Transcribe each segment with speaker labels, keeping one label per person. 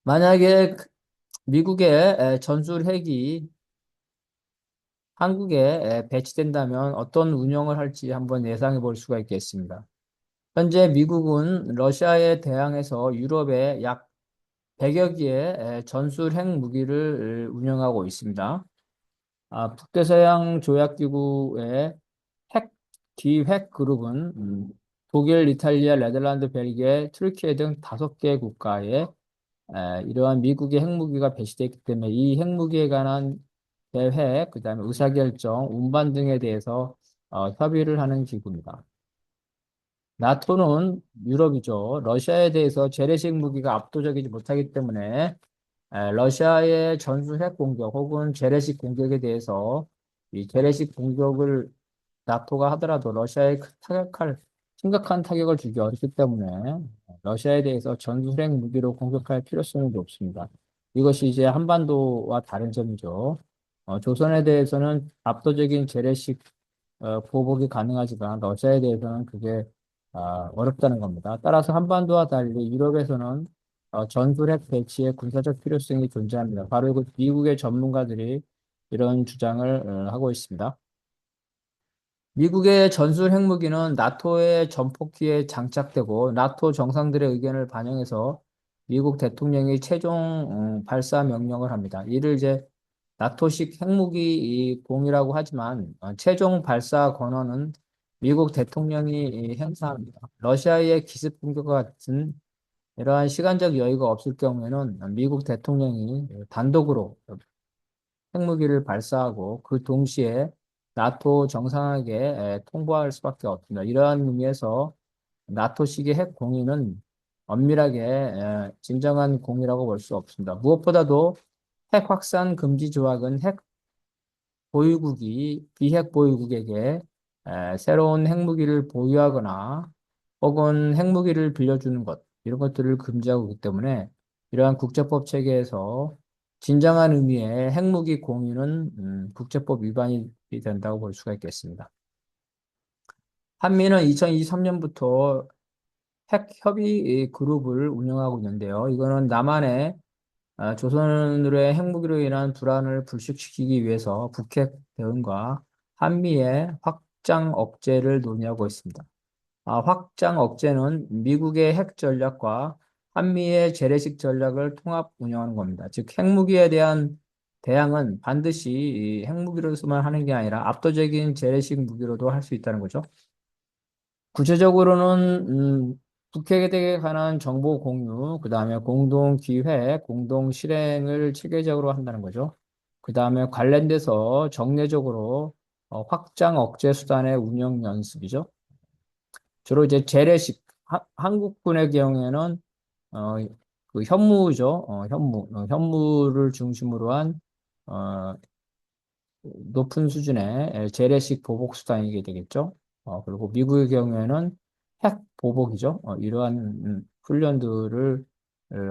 Speaker 1: 만약에 미국의 전술 핵이 한국에 배치된다면 어떤 운영을 할지 한번 예상해 볼 수가 있겠습니다. 현재 미국은 러시아에 대항해서 유럽에 약 100여 개의 전술 핵 무기를 운영하고 있습니다. 북대서양 조약기구의 핵 기획 그룹은 독일, 이탈리아, 네덜란드, 벨기에, 트르키예 등 5개 국가에 이러한 미국의 핵무기가 배치되어 있기 때문에 이 핵무기에 관한 계획, 그다음에 의사결정, 운반 등에 대해서 협의를 하는 기구입니다. 나토는 유럽이죠. 러시아에 대해서 재래식 무기가 압도적이지 못하기 때문에 러시아의 전술 핵 공격 혹은 재래식 공격에 대해서 이 재래식 공격을 나토가 하더라도 러시아에 심각한 타격을 주기 어렵기 때문에 러시아에 대해서 전술핵 무기로 공격할 필요성이 높습니다. 이것이 이제 한반도와 다른 점이죠. 조선에 대해서는 압도적인 재래식 보복이 가능하지만 러시아에 대해서는 그게 어렵다는 겁니다. 따라서 한반도와 달리 유럽에서는 전술핵 배치의 군사적 필요성이 존재합니다. 바로 그 미국의 전문가들이 이런 주장을 하고 있습니다. 미국의 전술 핵무기는 나토의 전폭기에 장착되고 나토 정상들의 의견을 반영해서 미국 대통령이 최종 발사 명령을 합니다. 이를 이제 나토식 핵무기 공이라고 하지만 최종 발사 권한은 미국 대통령이 행사합니다. 러시아의 기습 공격과 같은 이러한 시간적 여유가 없을 경우에는 미국 대통령이 단독으로 핵무기를 발사하고 그 동시에 나토 정상에게 통보할 수밖에 없습니다. 이러한 의미에서 나토식의 핵 공유는 엄밀하게 진정한 공유라고 볼 수 없습니다. 무엇보다도 핵 확산 금지 조약은 핵 보유국이 비핵 보유국에게 새로운 핵무기를 보유하거나 혹은 핵무기를 빌려주는 것, 이런 것들을 금지하고 있기 때문에 이러한 국제법 체계에서 진정한 의미의 핵무기 공유는 국제법 위반이 된다고 볼 수가 있겠습니다. 한미는 2023년부터 핵 협의 그룹을 운영하고 있는데요. 이거는 남한의 조선으로의 핵무기로 인한 불안을 불식시키기 위해서 북핵 대응과 한미의 확장 억제를 논의하고 있습니다. 확장 억제는 미국의 핵 전략과 한미의 재래식 전략을 통합 운영하는 겁니다. 즉, 핵무기에 대한 대항은 반드시 이 핵무기로서만 하는 게 아니라 압도적인 재래식 무기로도 할 수 있다는 거죠. 구체적으로는 북핵에 대해 관한 정보 공유, 그 다음에 공동 기획, 공동 실행을 체계적으로 한다는 거죠. 그 다음에 관련돼서 정례적으로 확장 억제 수단의 운영 연습이죠. 주로 이제 재래식 한국군의 경우에는 어, 그 현무죠. 현무를 중심으로 한 어, 높은 수준의 재래식 보복 수단이게 되겠죠. 그리고 미국의 경우에는 핵 보복이죠. 이러한 훈련들을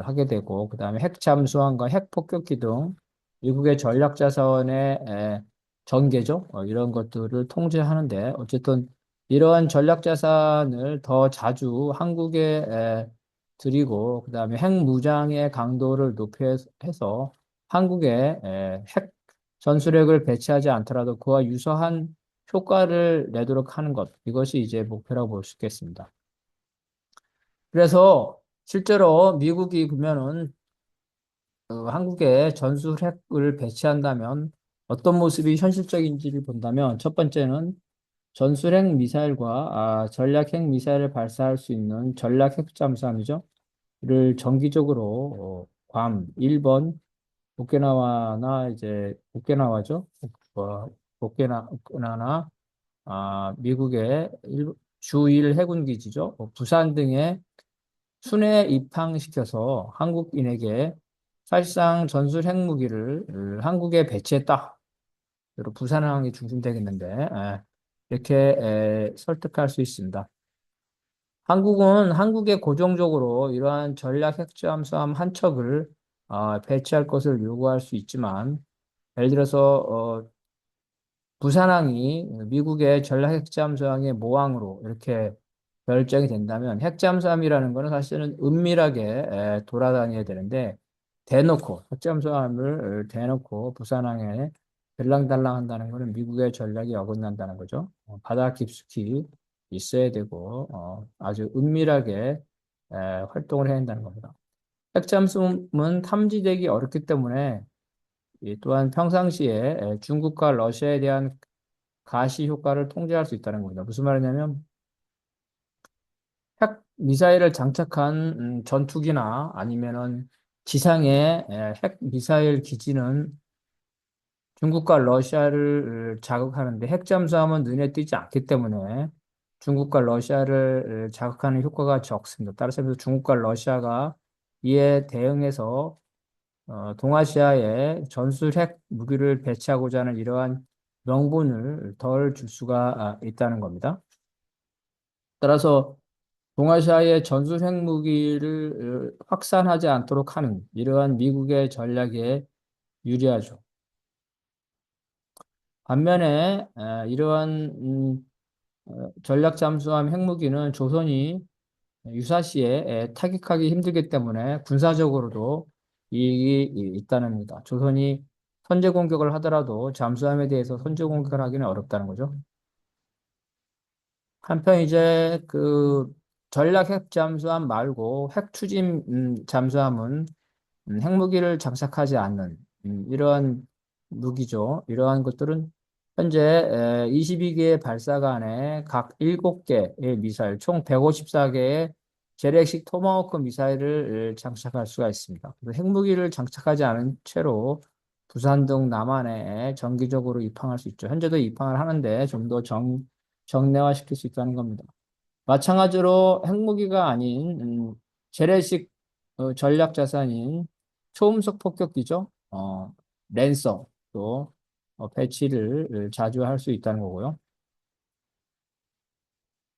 Speaker 1: 하게 되고, 그 다음에 핵 잠수함과 핵 폭격기 등 미국의 전략 자산의 전개죠. 이런 것들을 통제하는데, 어쨌든 이러한 전략 자산을 더 자주 한국에 들이고, 그 다음에 핵 무장의 강도를 높여서 한국에 핵 전술핵을 배치하지 않더라도 그와 유사한 효과를 내도록 하는 것, 이것이 이제 목표라고 볼 수 있겠습니다. 그래서 실제로 미국이 그러면은 한국에 전술핵을 배치한다면 어떤 모습이 현실적인지를 본다면 첫 번째는 전술핵 미사일과 전략핵 미사일을 발사할 수 있는 전략핵 잠수함이죠. 를 정기적으로 괌 1번 오키나와나 이제 오키나와죠. 오키나와나 미국의 주1 해군 기지죠. 부산 등에 순회 입항시켜서 한국인에게 사실상 전술 핵무기를 한국에 배치했다. 그리고 부산항이 중심되겠는데 이렇게 설득할 수 있습니다. 한국은 한국에 고정적으로 이러한 전략 핵잠수함 한 척을 배치할 것을 요구할 수 있지만 예를 들어서 부산항이 미국의 전략 핵잠수함의 모항으로 이렇게 결정이 된다면 핵잠수함이라는 것은 사실은 은밀하게 돌아다녀야 되는데 대놓고 핵잠수함을 대놓고 부산항에 들랑달랑 한다는 것은 미국의 전략이 어긋난다는 거죠. 바다 깊숙이 있어야 되고 아주 은밀하게 활동을 해야 한다는 겁니다. 핵잠수함은 탐지되기 어렵기 때문에 또한 평상시에 중국과 러시아에 대한 가시 효과를 통제할 수 있다는 겁니다. 무슨 말이냐면 핵 미사일을 장착한 전투기나 아니면은 지상에 핵 미사일 기지는 중국과 러시아를 자극하는데 핵잠수함은 눈에 띄지 않기 때문에 중국과 러시아를 자극하는 효과가 적습니다. 따라서 중국과 러시아가 이에 대응해서 동아시아에 전술 핵 무기를 배치하고자 하는 이러한 명분을 덜 줄 수가 있다는 겁니다. 따라서 동아시아의 전술 핵무기를 확산하지 않도록 하는 이러한 미국의 전략에 유리하죠. 반면에 이러한 전략 잠수함 핵무기는 조선이 유사시에 타격하기 힘들기 때문에 군사적으로도 이익이 있다는 겁니다. 조선이 선제 공격을 하더라도 잠수함에 대해서 선제 공격을 하기는 어렵다는 거죠. 한편 이제 그 전략 핵 잠수함 말고 핵 추진 잠수함은 핵무기를 장착하지 않는 이러한 무기죠. 이러한 것들은 현재 22개의 발사관에 각 7개의 미사일, 총 154개의 재래식 토마호크 미사일을 장착할 수가 있습니다. 그래서 핵무기를 장착하지 않은 채로 부산 등 남한에 정기적으로 입항할 수 있죠. 현재도 입항을 하는데 좀 더 정례화시킬 수 있다는 겁니다. 마찬가지로 핵무기가 아닌 재래식 전략 자산인 초음속 폭격기죠. 랜서도 배치를 자주 할 수 있다는 거고요.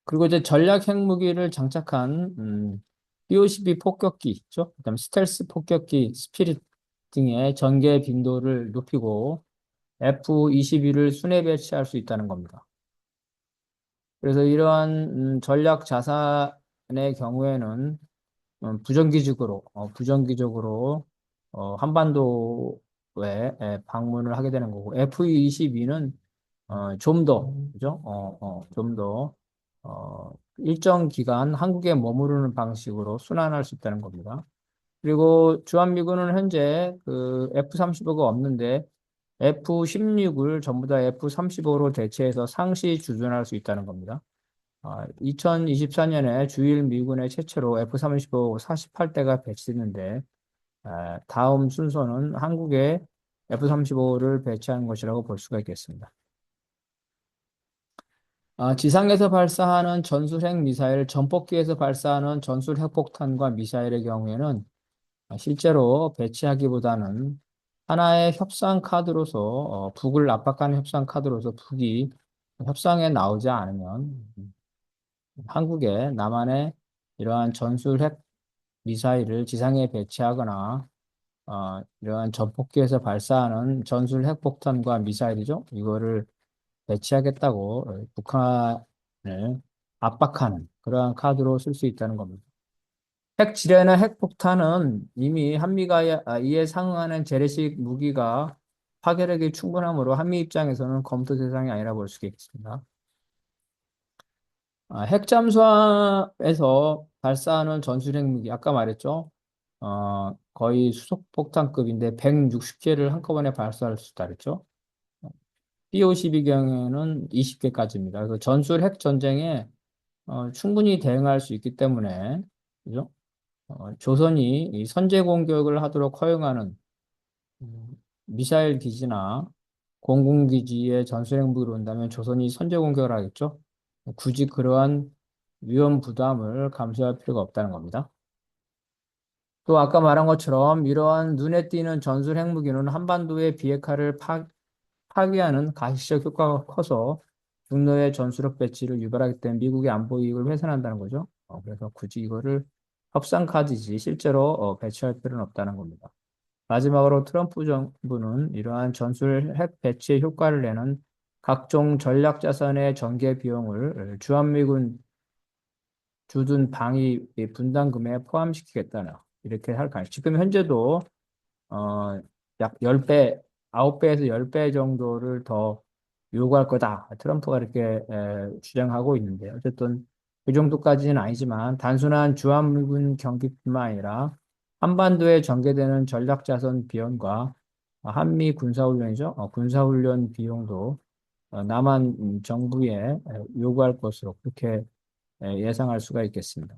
Speaker 1: 그리고 이제 전략 핵무기를 장착한 BOCB 폭격기 있죠. 그다음 스텔스 폭격기 스피릿 등의 전개 빈도를 높이고 F-22를 순회 배치할 수 있다는 겁니다. 그래서 이러한 전략 자산의 경우에는 부정기적으로 한반도에 방문을 하게 되는 거고 F-22는 좀 더, 그죠? 좀 더, 일정 기간 한국에 머무르는 방식으로 순환할 수 있다는 겁니다. 그리고 주한미군은 현재 그 F-35가 없는데 F-16을 전부 다 F-35로 대체해서 상시 주둔할 수 있다는 겁니다. 2024년에 주일 미군의 최초로 F-35 48대가 배치됐는데 다음 순서는 한국에 F-35를 배치하는 것이라고 볼 수가 있겠습니다. 지상에서 발사하는 전술 핵 미사일, 전폭기에서 발사하는 전술 핵폭탄과 미사일의 경우에는 실제로 배치하기보다는 하나의 협상 카드로서 북을 압박하는 협상 카드로서 북이 협상에 나오지 않으면 한국에 남한에 이러한 전술 핵 미사일을 지상에 배치하거나 이러한 전폭기에서 발사하는 전술 핵폭탄과 미사일이죠. 이거를 배치하겠다고 북한을 압박하는 그러한 카드로 쓸 수 있다는 겁니다. 핵지뢰나 핵폭탄은 이미 한미가 이에 상응하는 재래식 무기가 파괴력이 충분하므로 한미 입장에서는 검토 대상이 아니라 볼 수 있겠습니다. 핵잠수함에서 발사하는 전술핵 무기, 아까 말했죠? 거의 수소폭탄급인데 160개를 한꺼번에 발사할 수 있다 그랬죠? BO-12 경우에는 20개까지입니다. 그래서 전술 핵 전쟁에 충분히 대응할 수 있기 때문에, 그죠? 조선이 이 선제 공격을 하도록 허용하는 미사일 기지나 공군기지에 전술핵 무기를 온다면 조선이 선제 공격을 하겠죠? 굳이 그러한 위험 부담을 감수할 필요가 없다는 겁니다. 또 아까 말한 것처럼 이러한 눈에 띄는 전술 핵무기는 한반도의 비핵화를 파괴하는 가시적 효과가 커서 중로의 전술핵 배치를 유발하기 때문에 미국의 안보 이익을 훼손한다는 거죠. 그래서 굳이 이거를 협상 카드지 실제로 배치할 필요는 없다는 겁니다. 마지막으로 트럼프 정부는 이러한 전술 핵 배치에 효과를 내는 각종 전략 자산의 전개 비용을 주한미군 주둔 방위 분담금에 포함시키겠다는 이렇게 할 가능. 지금 현재도 약 10배, 9배에서 10배 정도를 더 요구할 거다. 트럼프가 이렇게 주장하고 있는데, 어쨌든 그 정도까지는 아니지만, 단순한 주한미군 경기뿐만 아니라 한반도에 전개되는 전략자산 비용과 한미 군사훈련이죠. 군사훈련 비용도 남한 정부에 요구할 것으로 그렇게 예상할 수가 있겠습니다.